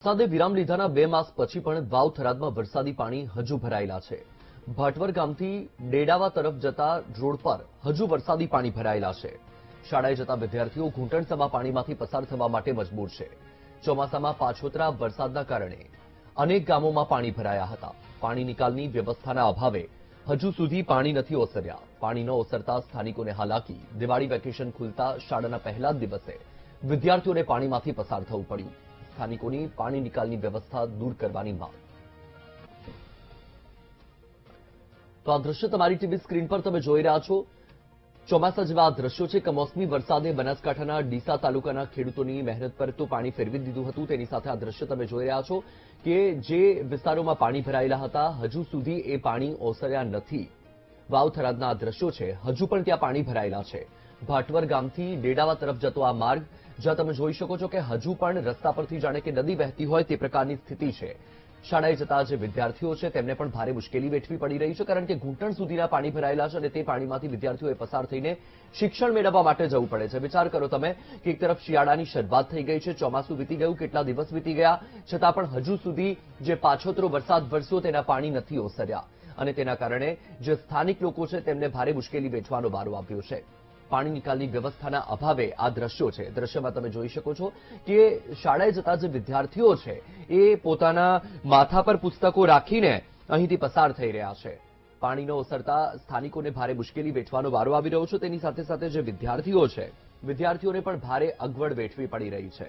વરસાદે વિરામ લીધાના 2 માસ પછી પણ વાવ થરાદમાં વરસાદી પાણી હજુ ભરાયેલા છે. ભાટવર ગામથી ડેડાવા તરફ જતા રોડ પર હજુ વરસાદી પાણી ભરાયેલા છે. શાળાએ જતા વિદ્યાર્થીઓ ઘૂંટણસમા પાણીમાંથી પસાર થવા માટે મજબૂર છે. ચોમાસામાં પાછોતરા વરસાદના કારણે અનેક ગામોમાં પાણી ભરાયા હતા. પાણી નિકાલની વ્યવસ્થાના અભાવે હજુ સુધી પાણી નથી ઓસર્યા. પાણી ન ઓસરતા સ્થાનિકોને હાલાકી. દિવાળી વેકેશન ખુલતા શાળાના પહેલા જ દિવસે વિદ્યાર્થીઓને પાણીમાંથી પસાર થવું પડ્યું. સ્થાનિકોની પાણી નિકાલની વ્યવસ્થા દૂર કરવાની માંગ. તો આ દ્રશ્ય તમારી ટીવી સ્ક્રીન પર તમે જોઈ રહ્યા છો. ચોમાસા જેવા આ દ્રશ્યો છે. કમોસમી વરસાદે બનાસકાંઠાના ડીસા તાલુકાના ખેડૂતોની મહેનત પર તો પાણી ફેરવી દીધું હતું. તેની સાથે આ દ્રશ્ય તમે જોઈ રહ્યા છો કે જે વિસ્તારોમાં પાણી ભરાયેલા હતા હજુ સુધી એ પાણી ઓસર્યા નથી. વાવ થરાદના આ દ્રશ્યો છે. હજુ પણ ત્યાં પાણી ભરાયેલા છે. ભાટવર ગામથી ડેડાવા તરફ જતો આ માર્ગ જ્યાં તમે જોઈ શકો છો કે હજુ પણ રસ્તા પરથી જાણે કે નદી વહેતી હોય તે પ્રકારની સ્થિતિ છે. શાળાએ જતા જે વિદ્યાર્થીઓ છે તેમને પણ ભારે મુશ્કેલી વેઠવી પડી રહી છે, કારણ કે ઘૂંટણ સુધીના પાણી ભરાયેલા છે અને તે પાણીમાંથી વિદ્યાર્થીઓએ પસાર થઈને શિક્ષણ મેળવવા માટે જવું પડે છે. વિચાર કરો તમે કે એક તરફ શિયાળાની શરૂઆત થઈ ગઈ છે, ચોમાસું વીતી ગયું, કેટલા દિવસ વીતી ગયા, છતાં પણ હજુ સુધી જે પાછોતરો વરસાદ વરસ્યો તેના પાણી નથી ઓસર્યા અને તેના કારણે જે સ્થાનિક લોકો છે તેમને ભારે મુશ્કેલી વેઠવાનો વારો આવ્યો છે. પાણી નિકાલની વ્યવસ્થાના અભાવે આ દ્રશ્યો છે. દ્રશ્યમાં તમે જોઈ શકો છો કે શાળાએ જતા જે વિદ્યાર્થીઓ છે એ પોતાના માથા પર પુસ્તકો રાખીને અહીંથી પસાર થઈ રહ્યા છે. પાણી ન ઓસરતા સ્થાનિકોને ભારે મુશ્કેલી વેઠવાનો વારો આવી રહ્યો છે. તેની સાથે સાથે જે વિદ્યાર્થીઓ છે વિદ્યાર્થીઓને પણ ભારે અગવડ વેઠવી પડી રહી છે.